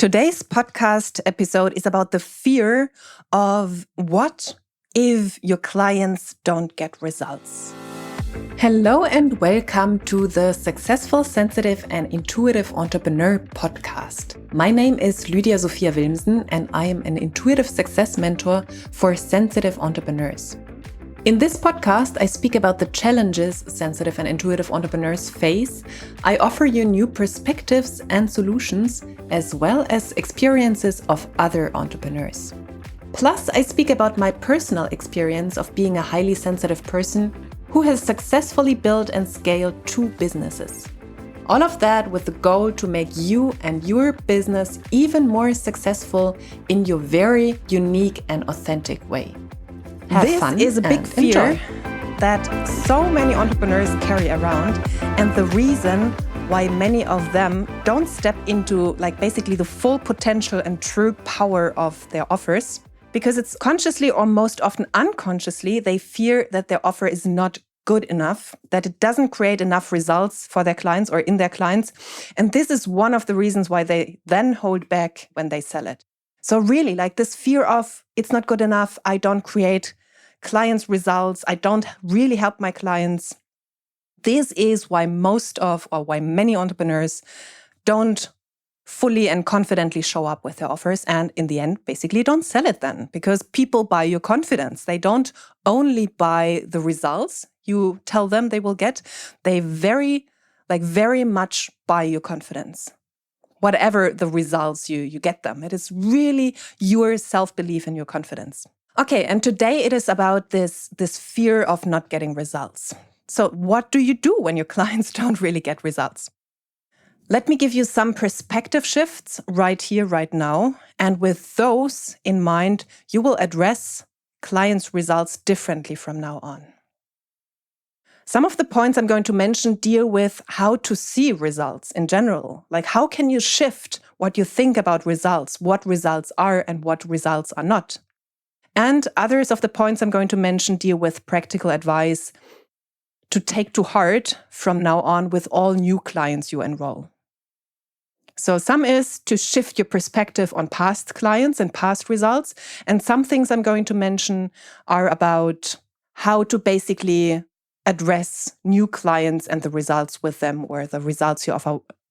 Today's podcast episode is about the fear of what if your clients don't get results. Hello and welcome to the Successful, Sensitive and Intuitive Entrepreneur podcast. My name is Lydia Sophia Wilmsen and I am an intuitive success mentor for sensitive entrepreneurs. In this podcast, I speak about the challenges sensitive and intuitive entrepreneurs face. I offer you new perspectives and solutions, as well as experiences of other entrepreneurs. Plus, I speak about my personal experience of being a highly sensitive person who has successfully built and scaled 2 businesses. All of that with the goal to make you and your business even more successful in your very unique and authentic way. This is a big fear that so many entrepreneurs carry around, and the reason why many of them don't step into basically the full potential and true power of their offers, because it's consciously or most often unconsciously, they fear that their offer is not good enough, that it doesn't create enough results for their clients or in their clients. And this is one of the reasons why they then hold back when they sell it. So really, this fear of it's not good enough, I don't create clients' results, I don't really help my clients. This is why why many entrepreneurs don't fully and confidently show up with their offers and in the end basically don't sell it then, because people buy your confidence. They don't only buy the results you tell them they will get, they very much buy your confidence. Whatever the results you get them. It is really your self-belief and your confidence. Okay, and today it is about this fear of not getting results. So what do you do when your clients don't really get results? Let me give you some perspective shifts right here, right now. And with those in mind, you will address clients' results differently from now on. Some of the points I'm going to mention deal with how to see results in general. How can you shift what you think about results, what results are and what results are not? And others of the points I'm going to mention deal with practical advice to take to heart from now on with all new clients you enroll. So some is to shift your perspective on past clients and past results. And some things I'm going to mention are about how to basically address new clients and the results with them, or the results you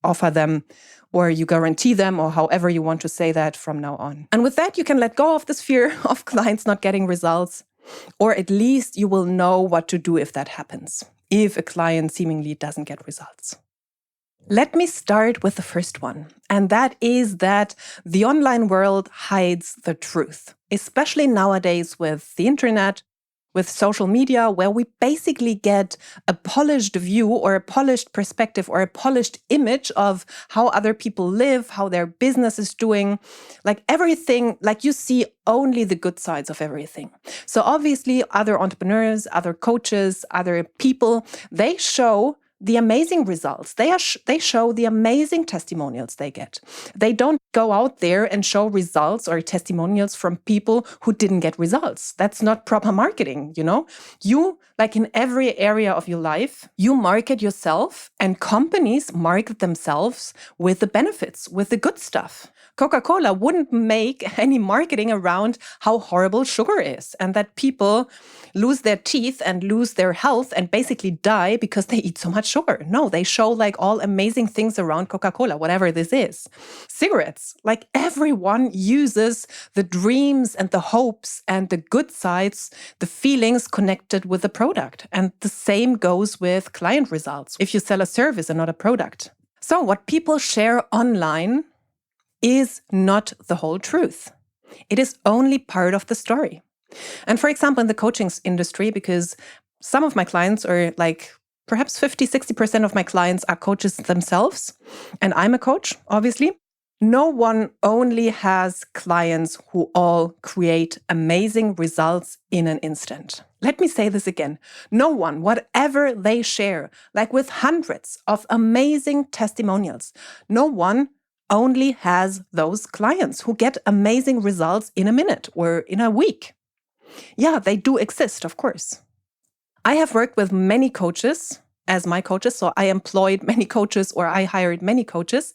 offer them, or you guarantee them, or however you want to say that from now on. And with that, you can let go of this fear of clients not getting results, or at least you will know what to do if that happens, if a client seemingly doesn't get results. Let me start with the first one, and that is that the online world hides the truth, especially nowadays with the internet, with social media, where we basically get a polished view or a polished perspective or a polished image of how other people live, how their business is doing, everything, you see only the good sides of everything. So obviously other entrepreneurs, other coaches, other people, they show the amazing results. They show the amazing testimonials they get. They don't go out there and show results or testimonials from people who didn't get results. That's not proper marketing, You, in every area of your life, you market yourself, and companies market themselves with the benefits, with the good stuff. Coca-Cola wouldn't make any marketing around how horrible sugar is and that people lose their teeth and lose their health and basically die because they eat so much sugar. No, they show all amazing things around Coca-Cola, whatever this is. Cigarettes, everyone uses the dreams and the hopes and the good sides, the feelings connected with the product. And the same goes with client results if you sell a service and not a product. So what people share online is not the whole truth. It is only part of the story. And for example, in the coaching industry, because some of my clients are perhaps 50-60% of my clients are coaches themselves, and I'm a coach, obviously. No one only has clients who all create amazing results in an instant. Let me say this again. No one, whatever they share, with hundreds of amazing testimonials, no one only has those clients who get amazing results in a minute or in a week. Yeah, they do exist, of course. I have worked with many coaches as my coaches. So I employed many coaches, or I hired many coaches.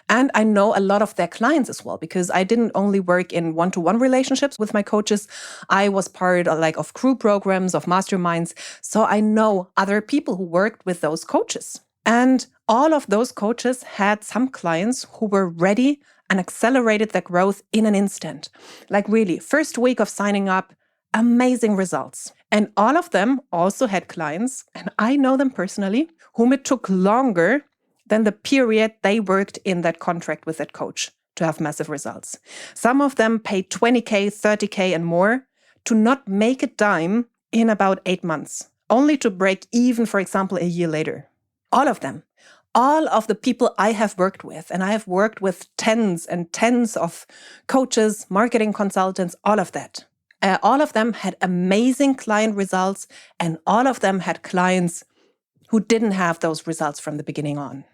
And I know a lot of their clients as well, because I didn't only work in one-to-one relationships with my coaches. I was part of crew programs, of masterminds. So I know other people who worked with those coaches. And all of those coaches had some clients who were ready and accelerated their growth in an instant. Like really, first week of signing up, amazing results. And all of them also had clients, and I know them personally, whom it took longer than the period they worked in that contract with that coach to have massive results. Some of them paid 20K, 30K and more to not make a dime in about 8 months, only to break even, for example, a year later. All of them. All of the people I have worked with, and I have worked with tens and tens of coaches, marketing consultants, all of that. All of them had amazing client results, and all of them had clients who didn't have those results from the beginning on.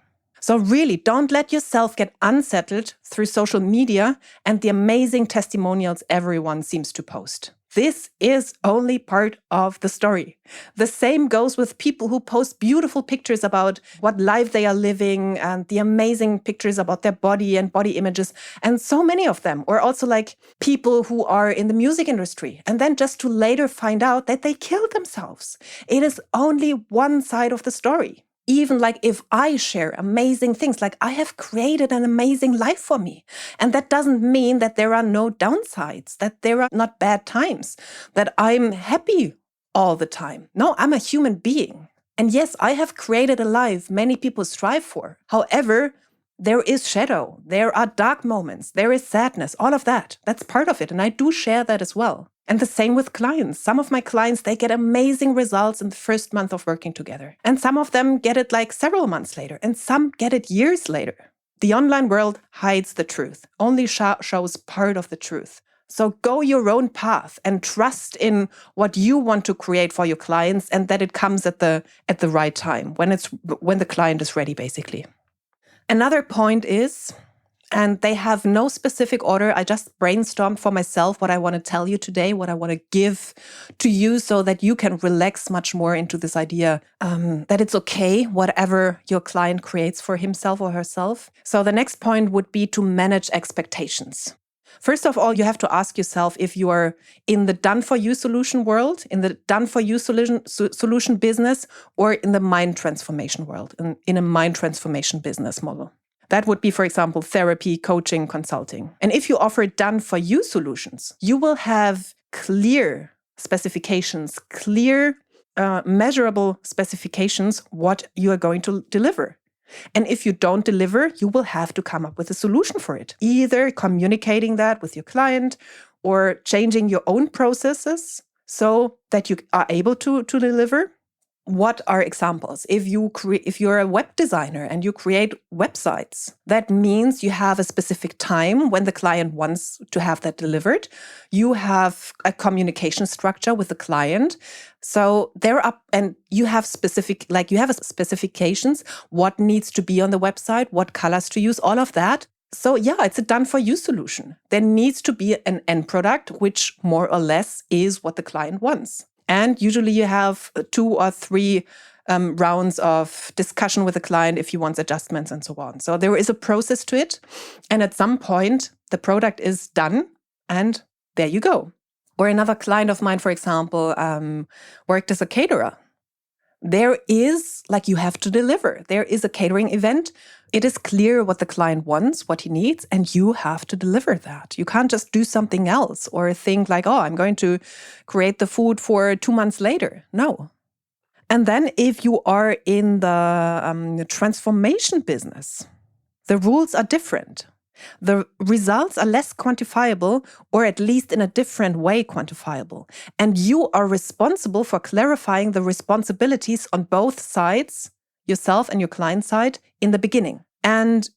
So really, don't let yourself get unsettled through social media and the amazing testimonials everyone seems to post. This is only part of the story. The same goes with people who post beautiful pictures about what life they are living and the amazing pictures about their body and body images. And so many of them, or also like people who are in the music industry, and then just to later find out that they killed themselves. It is only one side of the story. Even like if I share amazing things, like I have created an amazing life for me. And that doesn't mean that there are no downsides, that there are not bad times, that I'm happy all the time. No, I'm a human being. And yes, I have created a life many people strive for. However, there is shadow, there are dark moments, there is sadness, all of that. That's part of it. And I do share that as well. And the same with clients. Some of my clients, they get amazing results in the first month of working together. And some of them get it like several months later, and some get it years later. The online world hides the truth, only shows part of the truth. So go your own path and trust in what you want to create for your clients, and that it comes at the right time, when the client is ready, basically. Another point is, and they have no specific order. I just brainstormed for myself what I want to tell you today, what I want to give to you so that you can relax much more into this idea that it's okay, whatever your client creates for himself or herself. So the next point would be to manage expectations. First of all, you have to ask yourself if you are in the done-for-you solution world, in the done-for-you solution business, or in the mind transformation world, in a mind transformation business model. That would be, for example, therapy, coaching, consulting. And if you offer done-for-you solutions, you will have clear specifications, clear, measurable specifications, what you are going to deliver. And if you don't deliver, you will have to come up with a solution for it, either communicating that with your client or changing your own processes so that you are able to deliver. What are examples? If you're a web designer and you create websites, that means you have a specific time when the client wants to have that delivered. You have a communication structure with the client. So you have specifications, what needs to be on the website, what colors to use, all of that. So yeah, it's a done-for-you solution. There needs to be an end product, which more or less is what the client wants. And usually you have 2 or 3 rounds of discussion with the client if he wants adjustments and so on. So there is a process to it. And at some point, the product is done and there you go. Or another client of mine, for example, worked as a caterer. There is, you have to deliver. There is a catering event. It is clear what the client wants, what he needs, and you have to deliver that. You can't just do something else or think I'm going to create the food for 2 months later. No. And then if you are in the transformation business, the rules are different. The results are less quantifiable, or at least in a different way quantifiable. And you are responsible for clarifying the responsibilities on both sides, yourself and your client side, in the beginning. And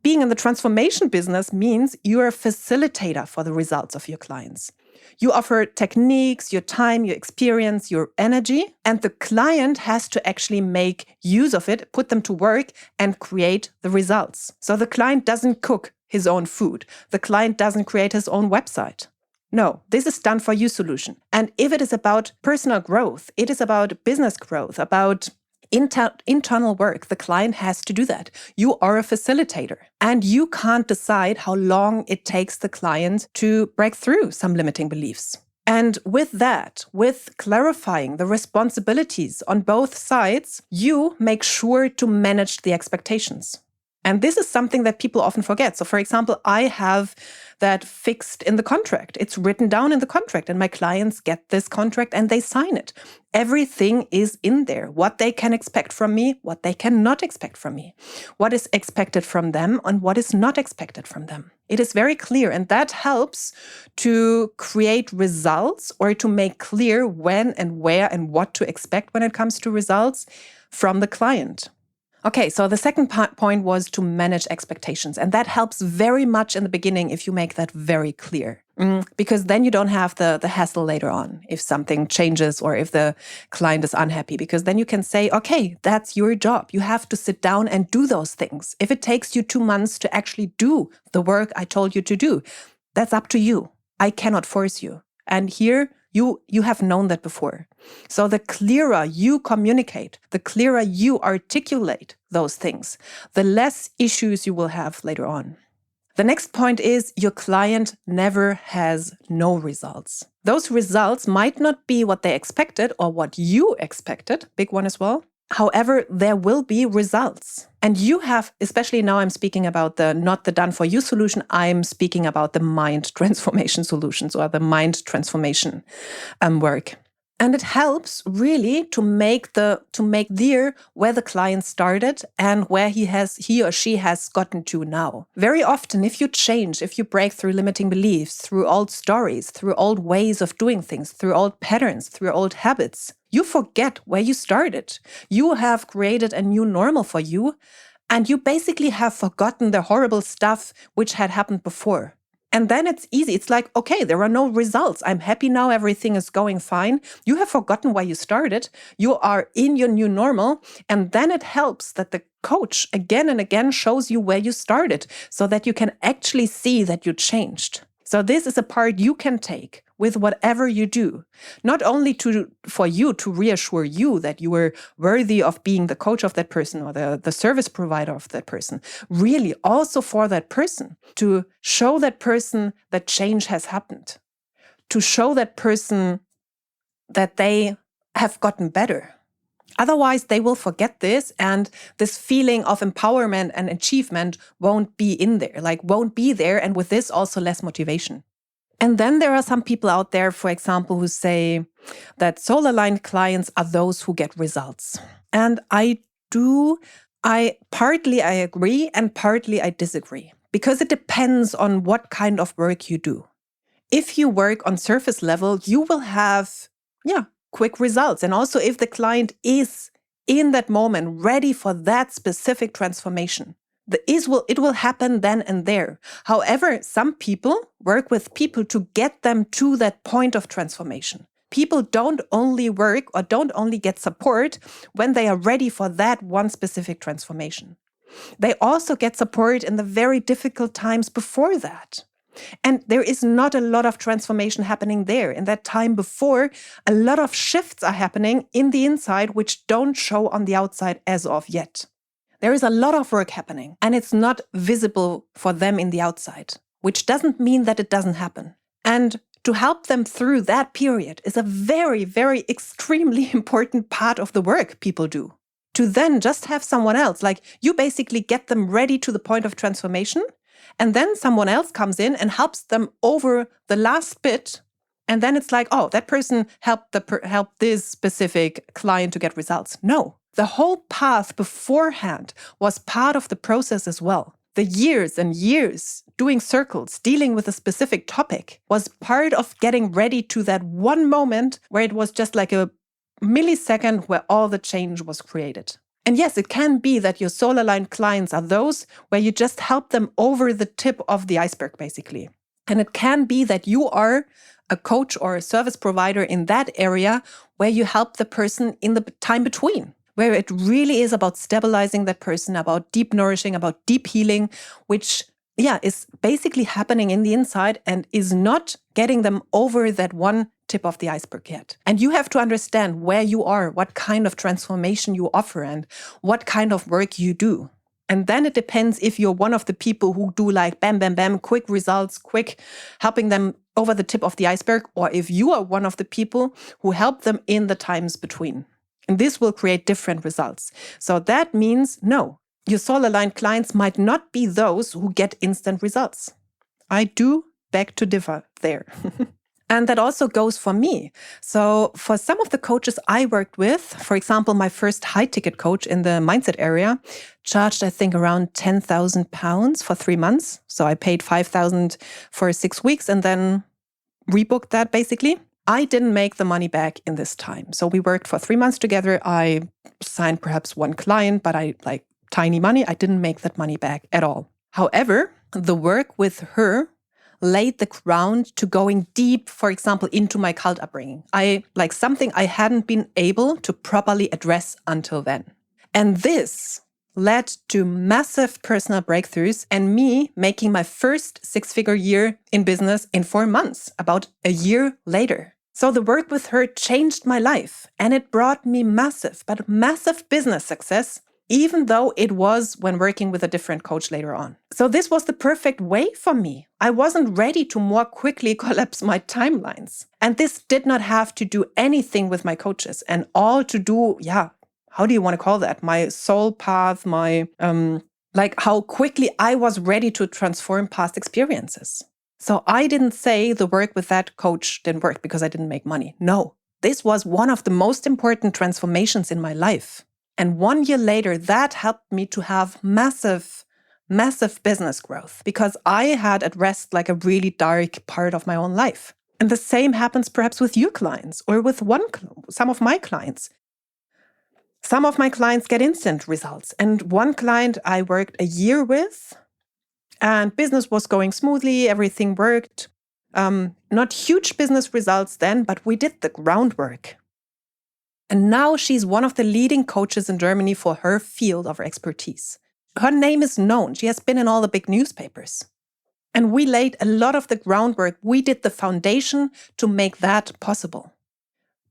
being in the transformation business means you are a facilitator for the results of your clients. You offer techniques, your time, your experience, your energy, and the client has to actually make use of it, put them to work, and create the results. So the client doesn't cook his own food. The client doesn't create his own website. No, this is done-for-you solution. And if it is about personal growth, it is about business growth, about Internal work, the client has to do that. You are a facilitator and you can't decide how long it takes the client to break through some limiting beliefs. And with that, with clarifying the responsibilities on both sides, you make sure to manage the expectations. And this is something that people often forget. So for example, I have that fixed in the contract. It's written down in the contract and my clients get this contract and they sign it. Everything is in there. What they can expect from me, what they cannot expect from me, what is expected from them and what is not expected from them. It is very clear, and that helps to create results or to make clear when and where and what to expect when it comes to results from the client. Okay, so the second point was to manage expectations. And that helps very much in the beginning if you make that very clear. Because then you don't have the hassle later on if something changes or if the client is unhappy. Because then you can say, okay, that's your job. You have to sit down and do those things. If it takes you 2 months to actually do the work I told you to do, that's up to you. I cannot force you. And here, you have known that before. So the clearer you communicate, the clearer you articulate those things, the less issues you will have later on. The next point is your client never has no results. Those results might not be what they expected or what you expected, big one as well. However, there will be results. And you have, especially now I'm speaking about not the done for you solution, I'm speaking about the mind transformation solutions or the mind transformation work. And it helps really to make clear where the client started and where he or she has gotten to now. Very often, if you break through limiting beliefs, through old stories, through old ways of doing things, through old patterns, through old habits, you forget where you started. You have created a new normal for you, and you basically have forgotten the horrible stuff which had happened before. And then it's easy. It's like, okay, there are no results. I'm happy now. Everything is going fine. You have forgotten why you started. You are in your new normal. And then it helps that the coach again and again shows you where you started so that you can actually see that you changed. So this is a part you can take with whatever you do, not only for you to reassure you that you were worthy of being the coach of that person or the service provider of that person, really also for that person, to show that person that change has happened, to show that person that they have gotten better. Otherwise, they will forget this, and this feeling of empowerment and achievement won't be there, and with this also less motivation. And then there are some people out there, for example, who say that soul-aligned clients are those who get results. And partly I agree and partly I disagree, because it depends on what kind of work you do. If you work on surface level, you will have, quick results. And also if the client is in that moment ready for that specific transformation, it will happen then and there. However, some people work with people to get them to that point of transformation. People don't only work or don't only get support when they are ready for that one specific transformation. They also get support in the very difficult times before that. And there is not a lot of transformation happening there. In that time before, a lot of shifts are happening in the inside, which don't show on the outside as of yet. There is a lot of work happening, and it's not visible for them in the outside, which doesn't mean that it doesn't happen. And to help them through that period is a very, very extremely important part of the work people do. To then just have someone else, like you basically get them ready to the point of transformation, and then someone else comes in and helps them over the last bit. And then it's like, oh, that person helped this specific client to get results. No, the whole path beforehand was part of the process as well. The years and years doing circles, dealing with a specific topic was part of getting ready to that one moment where it was just like a millisecond where all the change was created. And yes, it can be that your soul-aligned clients are those where you just help them over the tip of the iceberg, basically. And it can be that you are a coach or a service provider in that area where you help the person in the time between, where it really is about stabilizing that person, about deep nourishing, about deep healing, which, is basically happening in the inside and is not getting them over that one tip of the iceberg yet. And you have to understand where you are, what kind of transformation you offer, and what kind of work you do. And then it depends if you're one of the people who do like bam, bam, bam, quick results, quick helping them over the tip of the iceberg, or if you are one of the people who help them in the times between. And this will create different results. So that means, no, your soul-aligned clients might not be those who get instant results. I do beg to differ there. And that also goes for me. So for some of the coaches I worked with, for example, my first high-ticket coach in the mindset area charged, I think, around £10,000 for 3 months. So I paid $5,000 for 6 weeks and then rebooked that basically. I didn't make the money back in this time. So we worked for 3 months together. I signed perhaps one client, but I like tiny money. I didn't make that money back at all. However, the work with her laid the ground to going deep, for example, into my cult upbringing. Something I hadn't been able to properly address until then. And this led to massive personal breakthroughs and me making my first 6-figure year in business in 4 months, about a year later. So the work with her changed my life and it brought me massive business success, even though it was when working with a different coach later on. So this was the perfect way for me. I wasn't ready to more quickly collapse my timelines. And this did not have to do anything with my coaches and all to do, how do you want to call that? My soul path, my, how quickly I was ready to transform past experiences. So I didn't say the work with that coach didn't work because I didn't make money. No, this was one of the most important transformations in my life. And 1 year later, that helped me to have massive business growth because I had addressed like a really dark part of my own life. And the same happens perhaps with your clients or with some of my clients. Some of my clients get instant results. And one client I worked a year with and business was going smoothly. Everything worked. Not huge business results then, but we did the groundwork. And now she's one of the leading coaches in Germany for her field of expertise. Her name is known. She has been in all the big newspapers. And we laid a lot of the groundwork. We did the foundation to make that possible.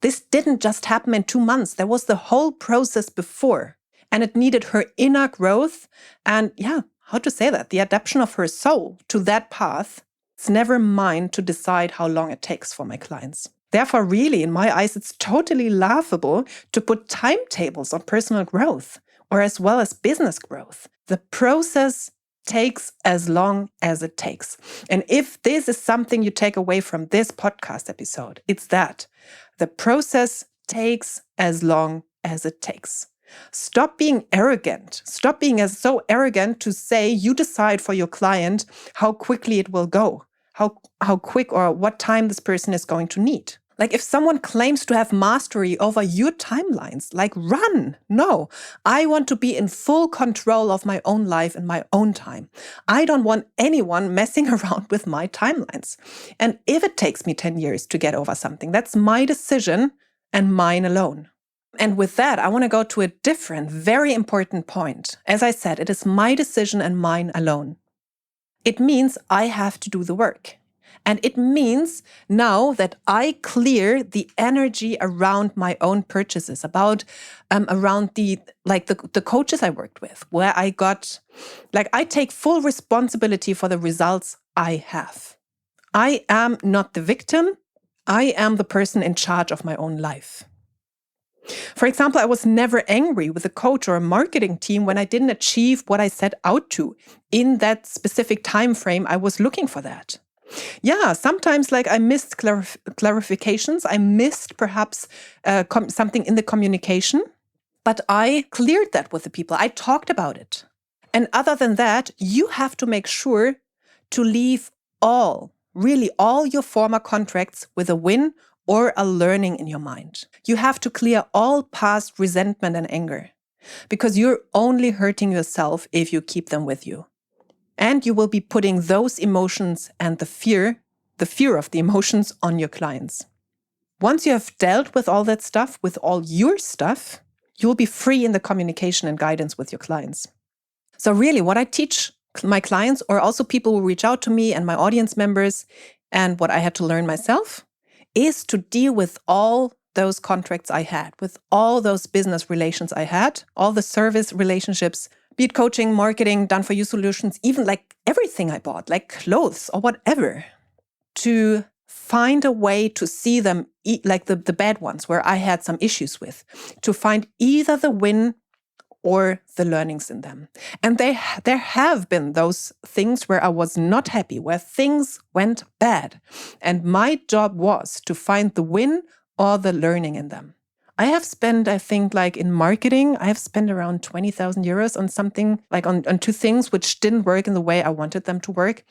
This didn't just happen in 2 months. There was the whole process before. And it needed her inner growth and, the adaptation of her soul to that path. It's never mine to decide how long it takes for my clients. Therefore, really, in my eyes, it's totally laughable to put timetables on personal growth or as well as business growth. The process takes as long as it takes. And if this is something you take away from this podcast episode, it's that the process takes as long as it takes. Stop being arrogant. Stop being so arrogant to say you decide for your client how quickly it will go, how quick or what time this person is going to need. Like if someone claims to have mastery over your timelines, run. No, I want to be in full control of my own life and my own time. I don't want anyone messing around with my timelines. And if it takes me 10 years to get over something, that's my decision and mine alone. And with that, I want to go to a different, very important point. As I said, it is my decision and mine alone. It means I have to do the work. And it means now that I clear the energy around my own purchases, around the coaches I worked with, where I take full responsibility for the results I have. I am not the victim. I am the person in charge of my own life. For example, I was never angry with a coach or a marketing team when I didn't achieve what I set out to in that specific time frame I was looking for that. Yeah, sometimes I missed clarifications. I missed perhaps something in the communication, but I cleared that with the people. I talked about it. And other than that, you have to make sure to leave all your former contracts with a win or a learning in your mind. You have to clear all past resentment and anger because you're only hurting yourself if you keep them with you. And you will be putting those emotions and the fear of the emotions on your clients. Once you have dealt with all that stuff, with all your stuff, you'll be free in the communication and guidance with your clients. So really what I teach my clients or also people who reach out to me and my audience members and what I had to learn myself is to deal with all those contracts I had, with all those business relations I had, all the service relationships, be it coaching, marketing, done for you solutions, even like everything I bought, like clothes or whatever, to find a way to see them, like the bad ones where I had some issues with, to find either the win or the learnings in them. And there have been those things where I was not happy, where things went bad. And my job was to find the win or the learning in them. I have spent, I think, like in marketing, I have spent around 20,000 euros on something, like on two things which didn't work in the way I wanted them to work.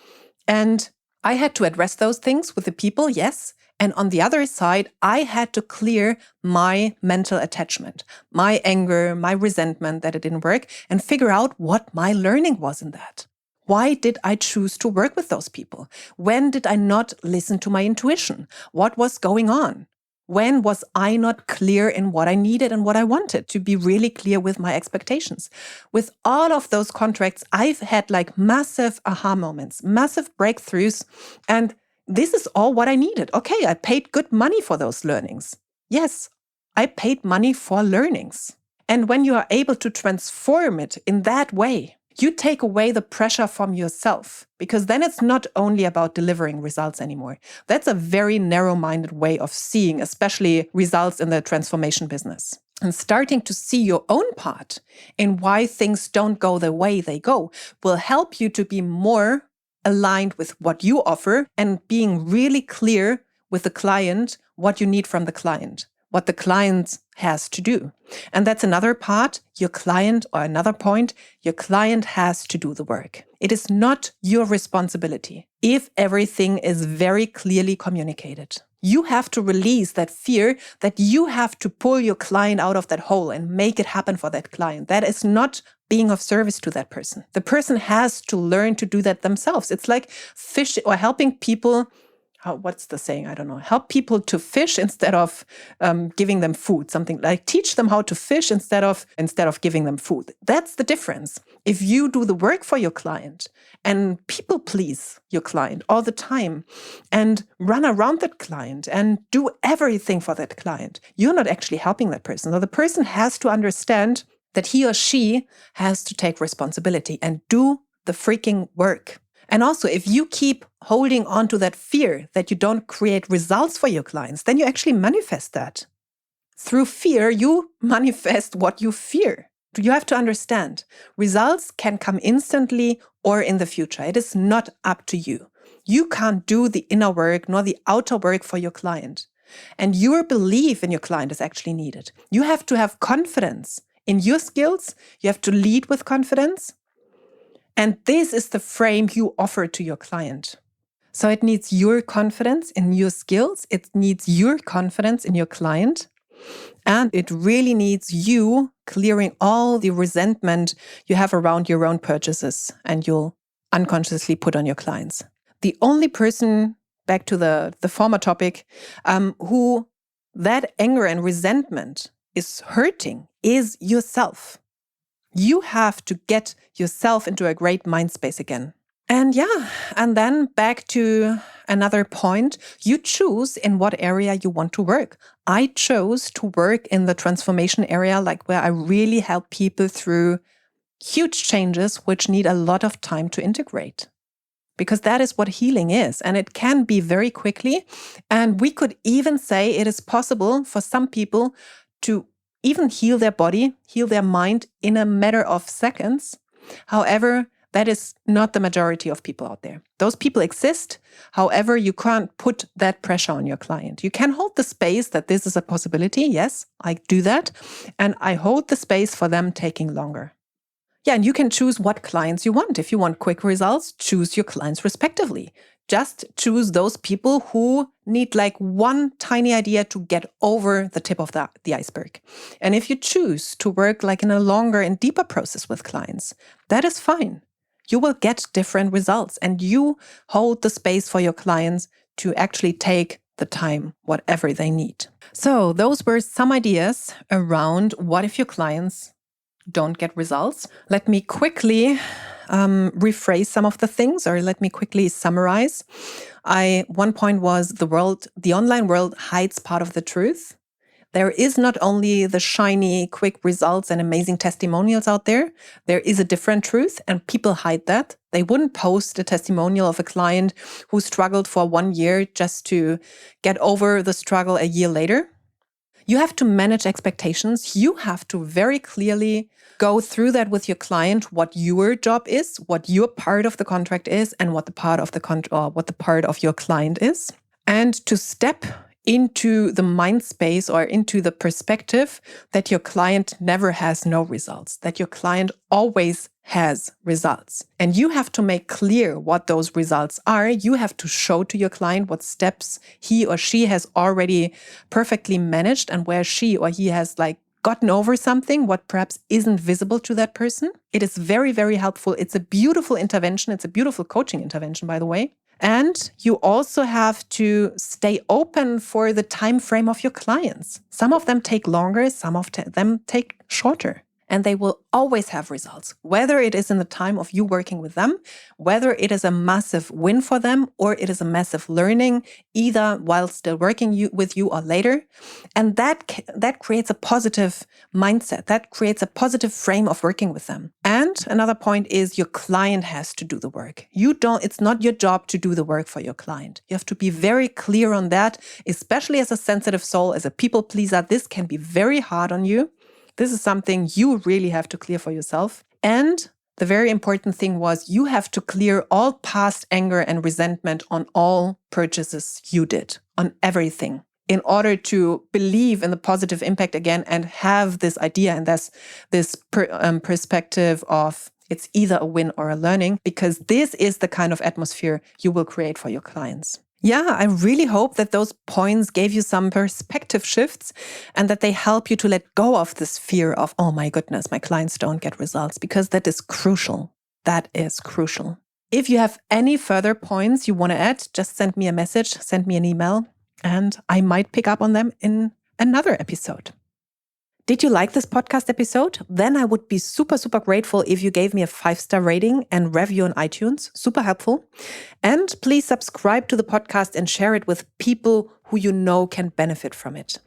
And I had to address those things with the people, yes. And on the other side, I had to clear my mental attachment, my anger, my resentment that it didn't work, and figure out what my learning was in that. Why did I choose to work with those people? When did I not listen to my intuition? What was going on? When was I not clear in what I needed and what I wanted, to be really clear with my expectations? With all of those contracts, I've had like massive aha moments, massive breakthroughs, and this is all what I needed. Okay, I paid good money for those learnings. Yes, I paid money for learnings. And when you are able to transform it in that way, you take away the pressure from yourself, because then it's not only about delivering results anymore. That's a very narrow-minded way of seeing, especially results in the transformation business. And starting to see your own part in why things don't go the way they go will help you to be more aligned with what you offer and being really clear with the client what you need from the client, what the client has to do. And that's another part, your client, or another point, your client has to do the work. It is not your responsibility if everything is very clearly communicated. You have to release that fear that you have to pull your client out of that hole and make it happen for that client. That is not being of service to that person. The person has to learn to do that themselves. It's like fish or helping people. What's the saying? I don't know. Help people to fish instead of giving them food. Something like teach them how to fish instead of giving them food. That's the difference. If you do the work for your client and people please your client all the time and run around that client and do everything for that client, you're not actually helping that person. So the person has to understand that he or she has to take responsibility and do the freaking work. And also, if you keep holding on to that fear that you don't create results for your clients, then you actually manifest that. Through fear, you manifest what you fear. You have to understand, results can come instantly or in the future. It is not up to you. You can't do the inner work nor the outer work for your client. And your belief in your client is actually needed. You have to have confidence in your skills. You have to lead with confidence. And this is the frame you offer to your client. So it needs your confidence in your skills. It needs your confidence in your client. And it really needs you clearing all the resentment you have around your own purchases and you'll unconsciously put on your clients. The only person, back to the former topic, who that anger and resentment is hurting is yourself. You have to get yourself into a great mind space again. And then back to another point, you choose in what area you want to work. I chose to work in the transformation area, like where I really help people through huge changes which need a lot of time to integrate. Because that is what healing is. And it can be very quickly. And we could even say it is possible for some people to even heal their body, heal their mind in a matter of seconds. However, that is not the majority of people out there. Those people exist. However, you can't put that pressure on your client. You can hold the space that this is a possibility. Yes, I do that. And I hold the space for them taking longer. Yeah, and you can choose what clients you want. If you want quick results, choose your clients respectively. Just choose those people who need like one tiny idea to get over the tip of the iceberg. And if you choose to work like in a longer and deeper process with clients, that is fine. You will get different results and you hold the space for your clients to actually take the time, whatever they need. So those were some ideas around what if your clients don't get results. Let me quickly rephrase some of the things, or let me quickly summarize. One point was the online world hides part of the truth. There is not only the shiny, quick results and amazing testimonials out there. There is a different truth, and people hide that. They wouldn't post a testimonial of a client who struggled for 1 year just to get over the struggle a year later. You have to manage expectations. You have to very clearly go through that with your client, what your job is, what your part of the contract is, and what the part of your client is. And to step into the mind space or into the perspective that your client never has no results, that your client always has results. And you have to make clear what those results are. You have to show to your client what steps he or she has already perfectly managed and where she or he has gotten over something, what perhaps isn't visible to that person. It is very, very helpful. It's a beautiful intervention. It's a beautiful coaching intervention, by the way. And you also have to stay open for the time frame of your clients. Some of them take longer, some of them take shorter. And they will always have results, whether it is in the time of you working with them, whether it is a massive win for them, or it is a massive learning, either while still working with you or later. And that creates a positive mindset. That creates a positive frame of working with them. And another point is your client has to do the work. It's not your job to do the work for your client. You have to be very clear on that, especially as a sensitive soul, as a people pleaser. This can be very hard on you. This is something you really have to clear for yourself. And the very important thing was you have to clear all past anger and resentment on all purchases you did, on everything, in order to believe in the positive impact again and have this idea and this perspective of it's either a win or a learning, because this is the kind of atmosphere you will create for your clients. Yeah, I really hope that those points gave you some perspective shifts and that they help you to let go of this fear of, oh my goodness, my clients don't get results, because that is crucial. That is crucial. If you have any further points you want to add, just send me a message, send me an email, and I might pick up on them in another episode. Did you like this podcast episode? Then I would be super, super grateful if you gave me a 5-star rating and review on iTunes. Super helpful. And please subscribe to the podcast and share it with people who you know can benefit from it.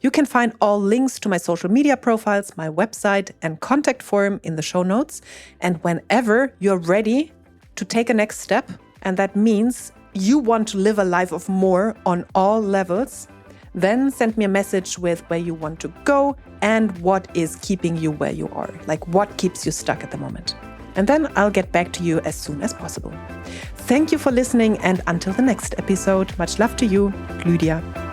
You can find all links to my social media profiles, my website, and contact form in the show notes. And whenever you're ready to take a next step, and that means you want to live a life of more on all levels, then send me a message with where you want to go and what is keeping you where you are, like what keeps you stuck at the moment. And then I'll get back to you as soon as possible. Thank you for listening, and until the next episode, much love to you, Lydia.